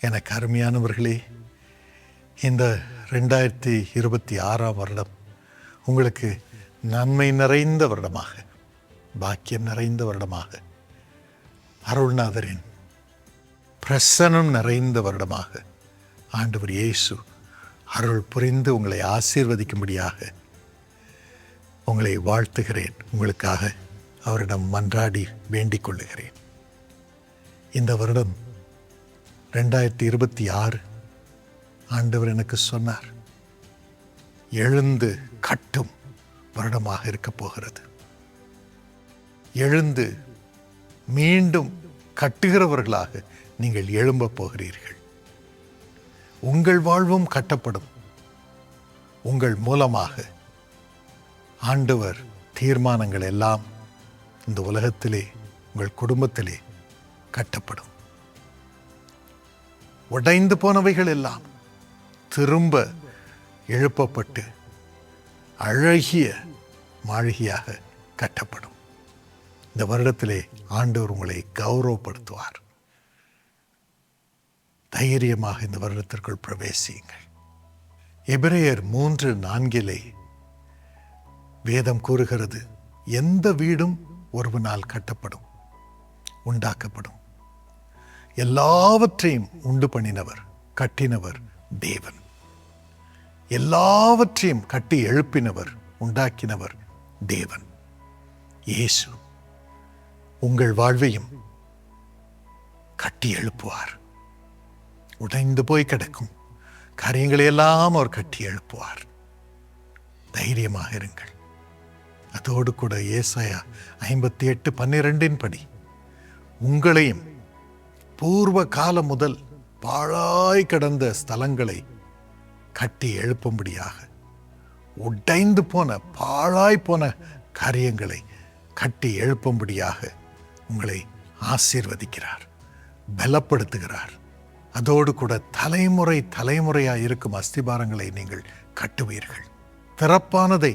எனக்கு அருமையானவர்களே, இந்த 2026 வருடம் உங்களுக்கு நன்மை நிறைந்த வருடமாக, பாக்கியம் நிறைந்த வருடமாக, அருள்நாதரின் பிரசன்னம் நிறைந்த வருடமாக ஆண்டவர் இயேசு அருள் புரிந்து உங்களை ஆசீர்வதிக்கும்படியாக உங்களை வாழ்த்துகிறேன். உங்களுக்காக அவரிடம் மன்றாடி வேண்டிக் கொள்ளுகிறேன். இந்த வருடம் 2026 ஆண்டவர் எனக்கு சொன்னார், எழுந்து கட்டும் வருடமாக இருக்க போகிறது. எழுந்து மீண்டும் கட்டுகிறவர்களாக நீங்கள் எழும்ப போகிறீர்கள். உங்கள் வாழ்வும் கட்டப்படும். உங்கள் மூலமாக ஆண்டவர் தீர்மானங்கள் எல்லாம் இந்த உலகத்திலே உங்கள் குடும்பத்திலே கட்டப்படும். உடைந்து போனவைகள் எல்லாம் திரும்ப எழுப்பப்பட்டு அழகிய மாளிகையாக கட்டப்படும். இந்த வருடத்திலே ஆண்டவர் உங்களை கௌரவப்படுத்துவார். தைரியமாக இந்த வருடத்திற்குள் பிரவேசியுங்கள். எபிரேயர் 3:4 வேதம் கூறுகிறது, எந்த வீடும் ஒருவனால் கட்டப்படும், உண்டாக்கப்படும். எல்லாவற்றையும் உண்டு பண்ணினவர், கட்டினவர் தேவன். எல்லாவற்றையும் கட்டி எழுப்பினவர், உண்டாக்கினவர் தேவன். இயேசு உங்கள் வாழ்வையும் கட்டி எழுப்புவார். உடைந்து போய் கிடக்கும் காரியங்களையெல்லாம் அவர் கட்டி எழுப்புவார். தைரியமாக இருங்கள். அதோடு கூட ஏசாயா 58:12 படி உங்களையும் பூர்வ காலம் முதல் பாழாய் கிடந்த ஸ்தலங்களை கட்டி எழுப்பும்படியாக, உடைந்து போன பாழாய் போன காரியங்களை கட்டி எழுப்பும்படியாக உங்களை ஆசீர்வதிக்கிறார், பலப்படுத்துகிறார். அதோடு கூட தலைமுறையாக இருக்கும் அஸ்திபாரங்களை நீங்கள் கட்டுவீர்கள். திறப்பானதை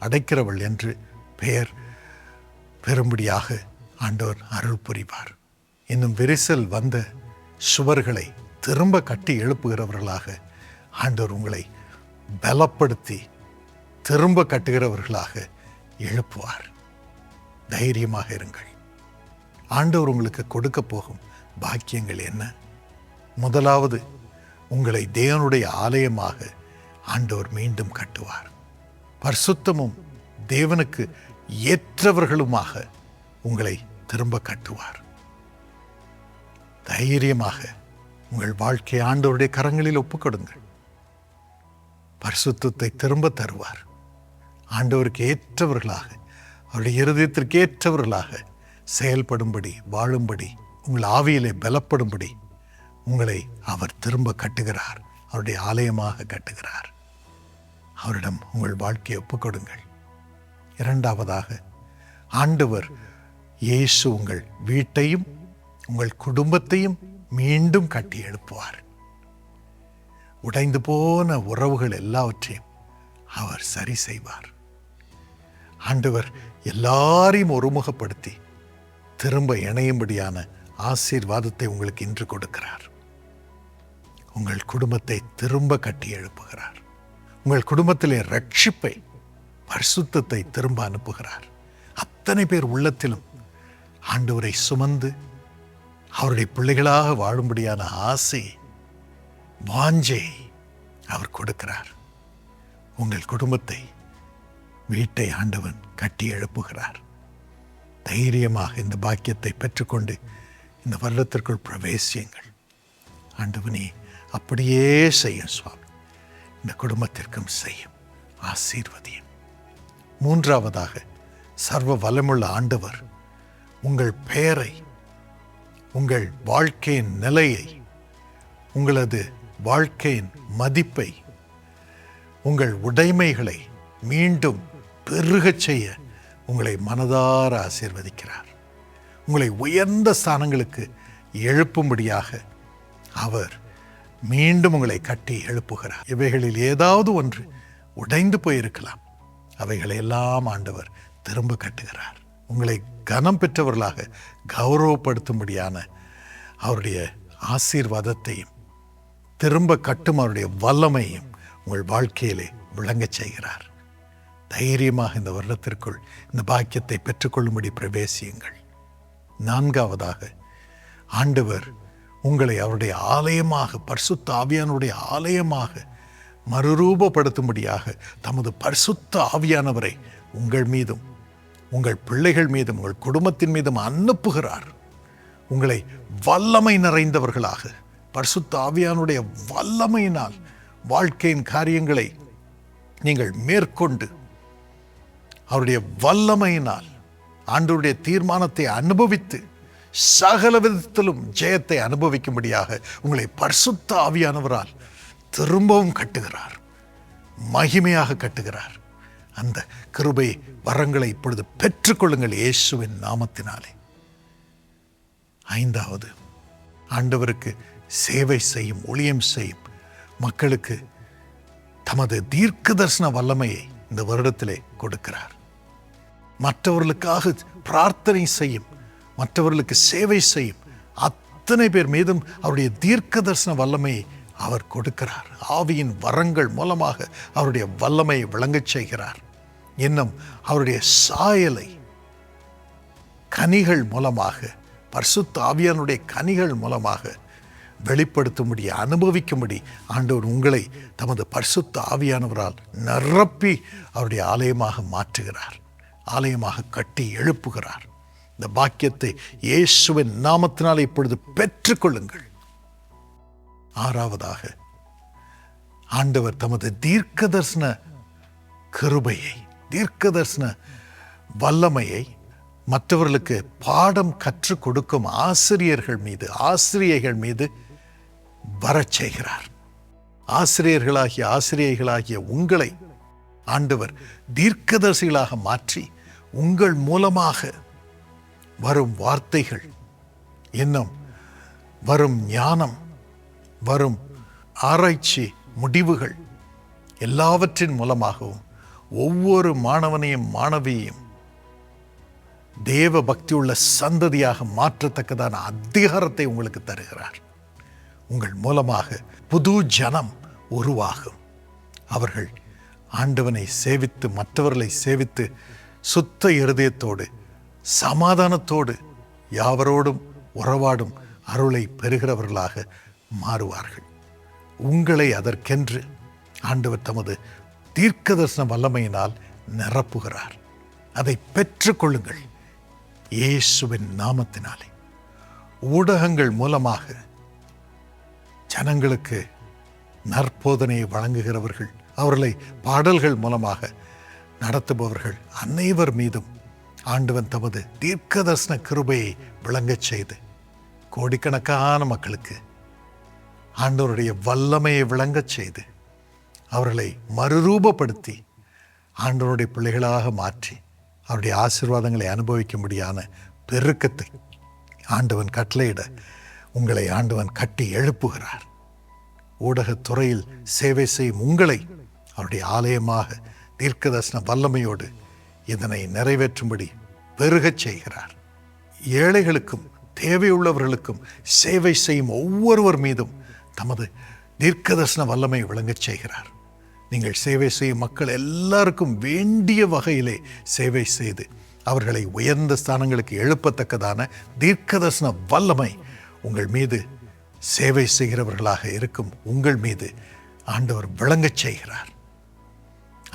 அடைக்கிறவள் என்று பெயர் பெறும்படியாக ஆண்டவர் அருள் புரிவார். இன்னும் விரிசல் வந்த சுவர்களை திரும்ப கட்டி எழுப்புகிறவர்களாக ஆண்டவர் உங்களை பலப்படுத்தி திரும்ப கட்டுகிறவர்களாக எழுப்புவார். தைரியமாக இருங்கள். ஆண்டவர் உங்களுக்கு கொடுக்க போகும் பாக்கியங்கள் என்ன? முதலாவது, உங்களை தேவனுடைய ஆலயமாக ஆண்டவர் மீண்டும் கட்டுவார். பரிசுத்தமும் தேவனுக்கு ஏற்றவர்களுமாக உங்களை திரும்ப கட்டுவார். தைரியமாக உங்கள் வாழ்க்கை ஆண்டவருடைய கரங்களில் ஒப்புக்கொடுங்கள். பரிசுத்தத்தை திரும்ப தருவார். ஆண்டவருக்கு ஏற்றவர்களாக, அவருடைய இருதயத்திற்கு ஏற்றவர்களாக செயல்படும்படி, வாழும்படி, உங்கள் ஆவியிலே பலப்படும்படி உங்களை அவர் திரும்ப கட்டுகிறார். அவருடைய ஆலயமாக கட்டுகிறார். அவரிடம் உங்கள் வாழ்க்கையை ஒப்புக்கொடுங்கள். இரண்டாவதாக, ஆண்டவர் இயேசு உங்கள் வீட்டையும் உங்கள் குடும்பத்தையும் மீண்டும் கட்டி எழுப்புவார். உடைந்து போன உறவுகள் எல்லாவற்றையும் அவர் சரி செய்வார். ஆண்டவர் எல்லாரையும் ஒருமுகப்படுத்தி திரும்ப இணையும்படியான ஆசீர்வாதத்தை உங்களுக்கு இன்று கொடுக்கிறார். உங்கள் குடும்பத்தை திரும்ப கட்டி எழுப்புகிறார். உங்கள் குடும்பத்திலே ரட்சிப்பை, பரிசுத்தத்தை திரும்ப அனுப்புகிறார். அத்தனை பேர் உள்ளத்திலும் ஆண்டவரை சுமந்து அவருடைய பிள்ளைகளாக வாழும்படியான ஆசை, வாஞ்சை அவர் கொடுக்கிறார். உங்கள் குடும்பத்தை, வீட்டை ஆண்டவன் கட்டி எழுப்புகிறார். தைரியமாக இந்த பாக்கியத்தை பெற்றுக்கொண்டு இந்த வருடத்திற்குள் பிரவேசியுங்கள். ஆண்டவனே, அப்படியே செய்யும் சுவாமி, இந்த குடும்பத்திற்கும் செய்யும், ஆசீர்வதியும். மூன்றாவதாக, சர்வ வல்லமுள்ள ஆண்டவர் உங்கள் பெயரை, உங்கள் வாழ்க்கையின் நிலையை, உங்களது வாழ்க்கையின் மதிப்பை, உங்கள் உடைமைகளை மீண்டும் பெருகச் செய்ய உங்களை மனதார ஆசீர்வதிக்கிறார். உங்களை உயர்ந்த ஸ்தானங்களுக்கு எழுப்பும்படியாக அவர் மீண்டும் உங்களை கட்டி எழுப்புகிறார். இவைகளில் ஏதாவது ஒன்று உடைந்து போயிருக்கலாம். அவைகளை எல்லாம் ஆண்டவர் திரும்ப கட்டுகிறார். உங்களை கனம் பெற்றவர்களாக கௌரவப்படுத்தும்படியான அவருடைய ஆசீர்வாதத்தையும் திரும்ப கட்டும் அவருடைய வல்லமையும் உங்கள் வாழ்க்கையிலே விளங்கச் செய்கிறார். தைரியமாக இந்த வருடத்திற்குள் இந்த பாக்கியத்தை பெற்றுக்கொள்ளும்படி பிரவேசியுங்கள். 4வதாக, ஆண்டவர் உங்களை அவருடைய ஆலயமாக, பரிசுத்த ஆவியானுடைய ஆலயமாக மறுரூபப்படுத்தும்படியாக தமது பரிசுத்த ஆவியானவரை உங்கள் மீதும் உங்கள் பிள்ளைகள் மீதும் உங்கள் குடும்பத்தின் மீதும் அனுப்புகிறார். உங்களை வல்லமை நிறைந்தவர்களாக பரிசுத்த ஆவியானுடைய வல்லமையினால் வாழ்க்கையின் காரியங்களை நீங்கள் மேற்கொண்டு அவருடைய வல்லமையினால் ஆண்டவருடைய தீர்மானத்தை அனுபவித்து சகல விதத்திலும் ஜெயத்தை அனுபவிக்கும்படியாக உங்களை பரிசுத்த ஆவியானவரால் திரும்பவும் கட்டுகிறார், மகிமையாக கட்டுகிறார். அந்த கிருபை வரங்களை இப்பொழுது பெற்றுக்கொள்ளுங்கள் இயேசுவின் நாமத்தினாலே. 5வது, ஆண்டவருக்கு சேவை செய்யும், ஊழியம் செய்யும் மக்களுக்கு தமது தீர்க்க தரிசன வல்லமையை இந்த வருடத்திலே கொடுக்கிறார். மற்றவர்களுக்காக பிரார்த்தனை செய்யும், மற்றவர்களுக்கு சேவை செய்யும் அத்தனை பேர் மீதும் அவருடைய தீர்க்க தரிசன வல்லமையை அவர் கொடுக்கிறார். ஆவியின் வரங்கள் மூலமாக அவருடைய வல்லமையை விளங்கச் செய்கிறார். இன்னும் அவருடைய சாயலை கனிகள் மூலமாக, பரிசுத்த ஆவியானுடைய கனிகள் மூலமாக வெளிப்படுத்தும்படி, அனுபவிக்கும்படி ஆண்டவர் உங்களை தமது பரிசுத்த ஆவியானவரால் நிரப்பி அவருடைய ஆலயமாக மாற்றுகிறார், ஆலயமாக கட்டி எழுப்புகிறார். இந்த பாக்கியத்தை இயேசுவின் நாமத்தினால் இப்பொழுது பெற்றுக்கொள்ளுங்கள். 6வதாக, ஆண்டவர் தமது தீர்க்க தரிசன கிருபையை, தீர்க்க தரிசன வல்லமையை மற்றவர்களுக்கு பாடம் கற்றுக் கொடுக்கும் ஆசிரியர்கள் மீது, ஆசிரியைகள் மீது வரச் செய்கிறார். ஆசிரியர்களாகிய உங்களை ஆண்டவர் தீர்க்கதரிசிகளாக மாற்றி உங்கள் மூலமாக வரும் வார்த்தைகள், இன்னும் வரும் ஞானம், வரும் ஆராய்ச்சி முடிவுகள் எல்லாவற்றின் மூலமாகவும் ஒவ்வொரு மாணவனையும் மாணவியையும் தேவ பக்தியுள்ள சந்ததியாக மாற்றத்தக்கதான அதிகாரத்தை உங்களுக்கு தருகிறார். உங்கள் மூலமாக புது ஜனம் உருவாகும். அவர்கள் ஆண்டவனை சேவித்து, மற்றவர்களை சேவித்து, சுத்த இருதயத்தோடு சமாதானத்தோடு யாவரோடும் உறவாடும் அருளை பெறுகிறவர்களாக மாறுவார்கள். உங்களை அதற்கென்று ஆண்டவர் தமது தீர்க்க தரிசன வல்லமையினால் நிரப்புகிறார். அதை பெற்றுக்கொள்ளுங்கள் இயேசுவின் நாமத்தினாலே. ஊடகங்கள் மூலமாக ஜனங்களுக்கு நற்போதனையை வழங்குகிறவர்கள், அவர்களை பாடல்கள் மூலமாக நடத்துபவர்கள் அனைவர் மீதும் ஆண்டவன் தமது தீர்க்க தரிசன கிருபையை விளங்கச் செய்து கோடிக்கணக்கான மக்களுக்கு ஆண்டவருடைய வல்லமையை விளங்கச் செய்து அவர்களை மறுரூபப்படுத்தி ஆண்டவருடைய பிள்ளைகளாக மாற்றி அவருடைய ஆசீர்வாதங்களை அனுபவிக்கும்படியான பெருக்கத்தை ஆண்டவன் கட்டளையிட உங்களை ஆண்டவன் கட்டி எழுப்புகிறார். ஊடகத்துறையில் சேவை செய்யும் உங்களை அவருடைய ஆலயமாக தீர்க்கதரிசன வல்லமையோடு இதனை நிறைவேற்றும்படி பெருகச் செய்கிறார். ஏழைகளுக்கும் தேவையுள்ளவர்களுக்கும் சேவை செய்யும் ஒவ்வொருவர் மீதும் தமது தீர்க்கதரிசன வல்லமை விளங்கச் செய்கிறார். நீங்கள் சேவை செய்யும் மக்கள் எல்லாருக்கும் வேண்டிய வகையிலே சேவை செய்து அவர்களை உயர்ந்த ஸ்தானங்களுக்கு எழுப்பத்தக்கதான தீர்க்கதரிசன வல்லமை உங்கள் மீது, சேவை செய்கிறவர்களாக இருக்கும் உங்கள் மீது ஆண்டவர் விளங்கச் செய்கிறார்.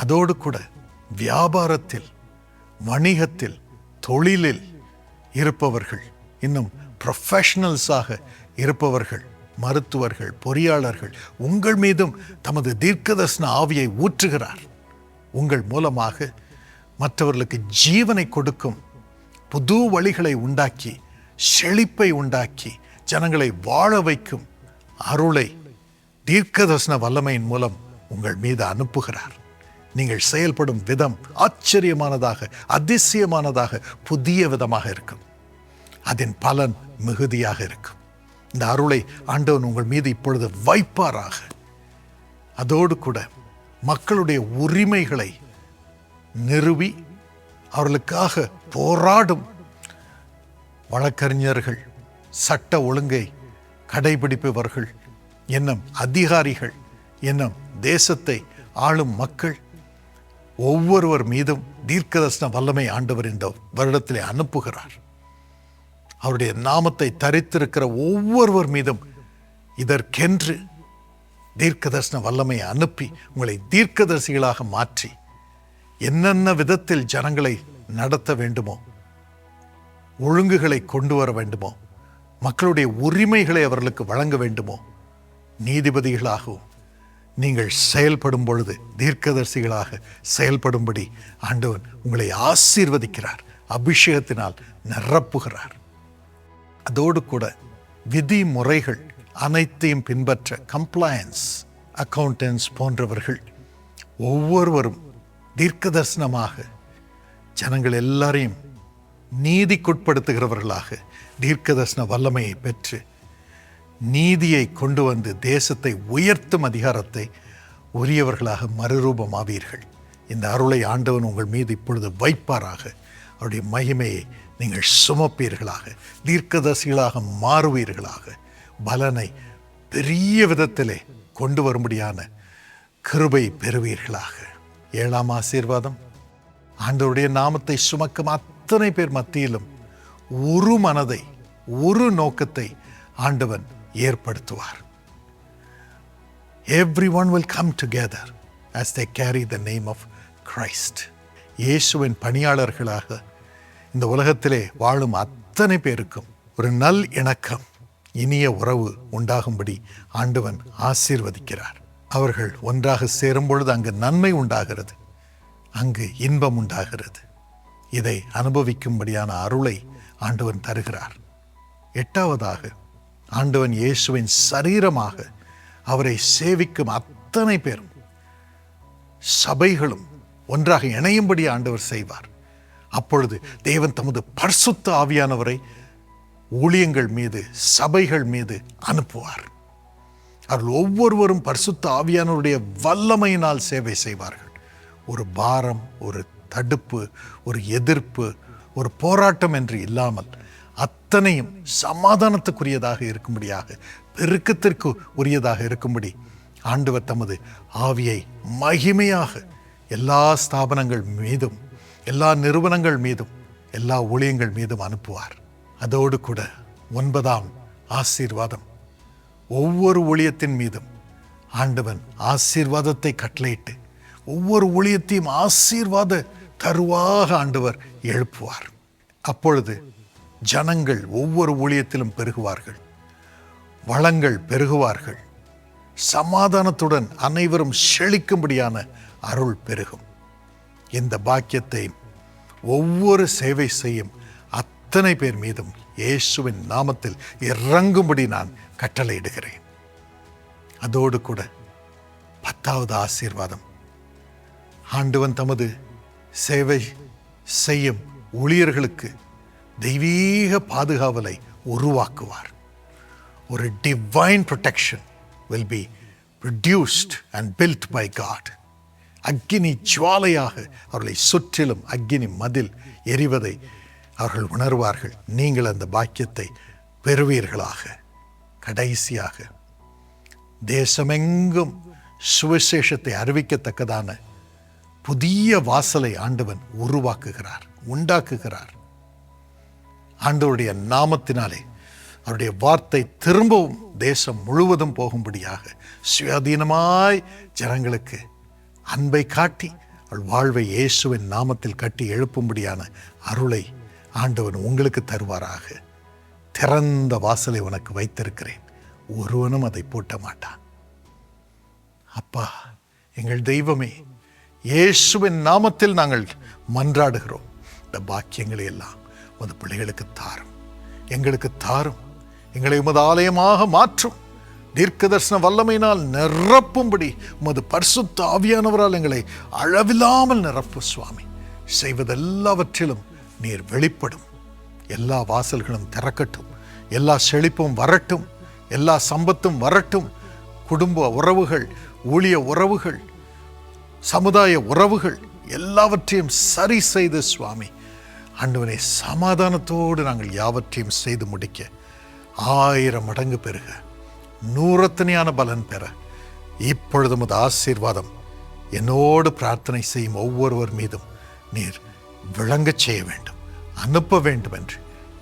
அதோடு கூட வியாபாரத்தில், வணிகத்தில், தொழிலில் இருப்பவர்கள், இன்னும் ப்ரொஃபஷனல்ஸாக இருப்பவர்கள், மருத்துவர்கள், பொறியாளர்கள், உங்கள் மீதும் தமது தீர்க்கதரிசன ஆவியை ஊற்றுகிறார். உங்கள் மூலமாக மற்றவர்களுக்கு ஜீவனை கொடுக்கும் புது வழிகளை உண்டாக்கி, செழிப்பை உண்டாக்கி, ஜனங்களை வாழ வைக்கும் அருளை தீர்க்கதரிசன வல்லமையின் மூலம் உங்கள் மீது அனுப்புகிறார். நீங்கள் செயல்படும் விதம் ஆச்சரியமானதாக, அதிசயமானதாக, புதிய விதமாக இருக்கும். அதன் பலன் மிகுதியாக இருக்கும். இந்த அருளை ஆண்டவன் உங்கள் மீது இப்பொழுது வைப்பாராக. அதோடு கூட மக்களுடைய உரிமைகளை நிறுவி அவர்களுக்காக போராடும் வழக்கறிஞர்கள், சட்ட ஒழுங்கை கடைபிடிப்பவர்கள், இன்னும் அதிகாரிகள், இன்னும் தேசத்தை ஆளும் மக்கள் ஒவ்வொருவர் மீதும் தீர்க்கதரிசன வல்லமை ஆண்டவர் இந்த வருடத்திலே அனுப்புகிறார். அவருடைய நாமத்தை தரித்திருக்கிற ஒவ்வொருவர் மீதும் இதற்கென்று தீர்க்கதரிசன வல்லமை அனுப்பி உங்களை தீர்க்கதரிசிகளாக மாற்றி என்னென்ன விதத்தில் ஜனங்களை நடத்த வேண்டுமோ, ஒழுங்குகளை கொண்டு வர வேண்டுமோ, மக்களுடைய உரிமைகளை அவர்களுக்கு வழங்க வேண்டுமோ, நீதிபதிகளாகவும் நீங்கள் செயல்படும் பொழுது தீர்க்கதரிசிகளாக செயல்படும்படி ஆண்டவன் உங்களை ஆசீர்வதிக்கிறார், அபிஷேகத்தினால் நிரப்புகிறார். அதோடு கூட விதிமுறைகள் அனைத்தையும் பின்பற்ற கம்ப்ளையன்ஸ் அக்கவுண்டன்ஸ் போன்றவர்கள் ஒவ்வொருவரும் தீர்க்கதரிசனமாக ஜனங்கள் எல்லாரையும் நீதிக்குட்படுத்துகிறவர்களாக தீர்க்கதரிசன வல்லமையை பெற்று நீதியை கொண்டு வந்து தேசத்தை உயர்த்தும் அதிகாரத்தை உரியவர்களாக மறுரூபமாவீர்கள். இந்த அருளை ஆண்டவன் உங்கள் மீது இப்பொழுது வைப்பாராக. அவருடைய மகிமையை நீங்கள் சுமப்பீர்களாக, தீர்க்கதரிசிகளாக மாறுவீர்களாக, பலனை பெரிய விதத்திலே கொண்டு வரும்படியான கிருபை பெறுவீர்களாக. 7ஆம் ஆசீர்வாதம், ஆண்டவருடைய நாமத்தை சுமக்கும் அத்தனை பேர் மத்தியிலும் ஒரு மனதை, ஒரு நோக்கத்தை ஆண்டவன் ஏற்படுத்துவார். Everyone will come together as they carry the name of Christ. இயேசுவின் பணியாளர்களாக இந்த உலகத்திலே வாழும் அத்தனை பேருக்கும் ஒரு நல் இணக்கம், இனிய உறவு உண்டாகும்படி ஆண்டவன் ஆசீர்வதிக்கிறார். அவர்கள் ஒன்றாக சேரும் பொழுது அங்கு நன்மை உண்டாகிறது, அங்கு இன்பம் உண்டாகிறது. இதை அனுபவிக்கும்படியான அருளை ஆண்டவன் தருகிறார். 8ஆவதாக, ஆண்டவன் இயேசுவின் சரீரமாக அவரை சேவிக்கும் அத்தனை பேரும் சபைகளும் ஒன்றாக இணையும்படி ஆண்டவர் செய்வார். அப்பொழுது தேவன் தமது பரிசுத்த ஆவியானவரை ஊழியங்கள் மீது, சபைகள் மீது அனுப்புவார். அவர்கள் ஒவ்வொருவரும் பரிசுத்த ஆவியானவருடைய வல்லமையினால் சேவை செய்வார்கள். ஒரு பாரம், ஒரு தடுப்பு, ஒரு எதிர்ப்பு, ஒரு போராட்டம் என்று இல்லாமல் அத்தனையும் சமாதானத்துக்குரியதாக இருக்கும்படியாக, பெருக்கத்திற்கு உரியதாக இருக்கும்படி ஆண்டவர் தமது ஆவியை மகிமையாக எல்லா ஸ்தாபனங்கள் மீதும், எல்லா நிறுவனங்கள் மீதும், எல்லா ஊழியங்கள் மீதும் அனுப்புவார். அதோடு கூட 9ஆம் ஆசீர்வாதம், ஒவ்வொரு ஊழியத்தின் மீதும் ஆண்டவன் ஆசீர்வாதத்தை கட்டளையிட்டு ஒவ்வொரு ஊழியத்தையும் ஆசீர்வாத தருவாக ஆண்டவர் எழுப்புவார். அப்பொழுது ஜனங்கள் ஒவ்வொரு ஊழியத்திலும் பெருகுவார்கள், வளங்கள் பெருகுவார்கள், சமாதானத்துடன் அனைவரும் செழிக்கும்படியான அருள் பெருகும். இந்த பாக்கியத்தை ஒவ்வொரு சேவை செய்யும் அத்தனை பேர் மீதும் இயேசுவின் நாமத்தில் இறங்கும்படி நான் கட்டளையிடுகிறேன். அதோடு கூட 10வது ஆசீர்வாதம், ஆண்டவன் தமது சேவை செய்யும் ஊழியர்களுக்கு தெய்வீக பாதுகாவலை உருவாக்குவார். ஒரு divine protection will be produced and built by God. அக்கினி ஜுவாலையாக அவர்களை சுற்றிலும் அக்கினி மதில் எரிவதை அவர்கள் உணர்வார்கள். நீங்கள் அந்த பாக்கியத்தை பெறுவீர்களாக. கடைசியாக, தேசமெங்கும் சுவிசேஷத்தை அறிவிக்கத்தக்கதான புதிய வாசலை ஆண்டவன் உருவாக்குகிறார், உண்டாக்குகிறார். ஆண்டவருடைய நாமத்தினாலே அவருடைய வார்த்தை திரும்பவும் தேசம் முழுவதும் போகும்படியாக சுயாதீனமாய் ஜனங்களுக்கு அன்பை காட்டி அவள் வாழ்வை இயேசுவின் நாமத்தில் கட்டி எழுப்பும்படியான அருளை ஆண்டவன் உங்களுக்கு தருவாராக. திறந்த வாசலை உனக்கு வைத்திருக்கிறேன், ஒருவனும் அதை பூட்ட மாட்டான். அப்பா, எங்கள் தெய்வமே, இயேசுவின் நாமத்தில் நாங்கள் மன்றாடுகிறோம். இந்த பாக்கியங்களை எல்லாம் உமது பிள்ளைகளுக்கு தாரும், எங்களுக்கு தாரும். எங்களை உமது ஆலயமாக மாற்றும். தீர்க்கதரிசன வல்லமையினால் நிரப்பும்படி உமது பரிசுத்த ஆவியானவரால் எங்களை அளவில்லாமல் நிரப்பு சுவாமி. செய்வதெல்லாவற்றிலும் நீர் வெளிப்படும். எல்லா வாசல்களும் திறக்கட்டும், எல்லா செழிப்பும் வரட்டும், எல்லா சம்பத்தும் வரட்டும். குடும்ப உறவுகள், ஊழிய உறவுகள், சமுதாய உறவுகள் எல்லாவற்றையும் சரி செய்து சுவாமி ஆண்டவரே, சமாதானத்தோடு நாங்கள் யாவற்றையும் செய்து முடிக்க 1000 மடங்கு பெருக, நூறத்தனையான பலன் பெற இப்பொழுதும் அது ஆசீர்வாதம் என்னோடு பிரார்த்தனை செய்யும் ஒவ்வொருவர் மீதும் நீர் விளங்கச் செய்ய வேண்டும், அனுப்ப வேண்டும் என்று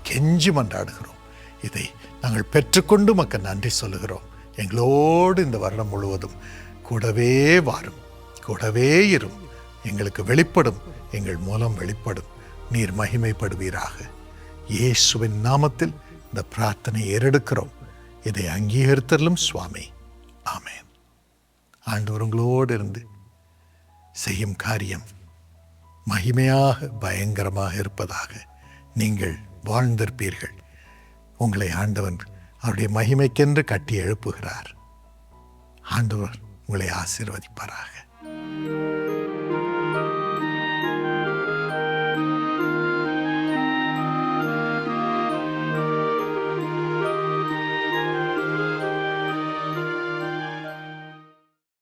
கெஞ்சி மன்றாடுகிறோம். இதை நாங்கள் பெற்றுக்கொண்டு மக்கள் நன்றி சொல்லுகிறோம். எங்களோடு இந்த வருடம் முழுவதும் கூடவே வாரும், கூடவே இரும், எங்களுக்கு வெளிப்படும், எங்கள் மூலம் வெளிப்படும், நீர் மகிமைப்படுவீராக. இயேசுவின் நாமத்தில் இந்த பிரார்த்தனை ஏறெடுக்கிறோம். இதை அங்கீகரித்தலும் சுவாமி. ஆமென். ஆண்டவர் உங்களோடு இருந்து செய்யும் காரியம் மகிமையாக பயங்கரமாக இருப்பதாக. நீங்கள் வாழ்ந்திருப்பீர்கள். உங்களை ஆண்டவன் அவருடைய மகிமைக்கென்று கட்டி எழுப்புகிறார். ஆண்டவர் உங்களை ஆசீர்வதிப்பாராக.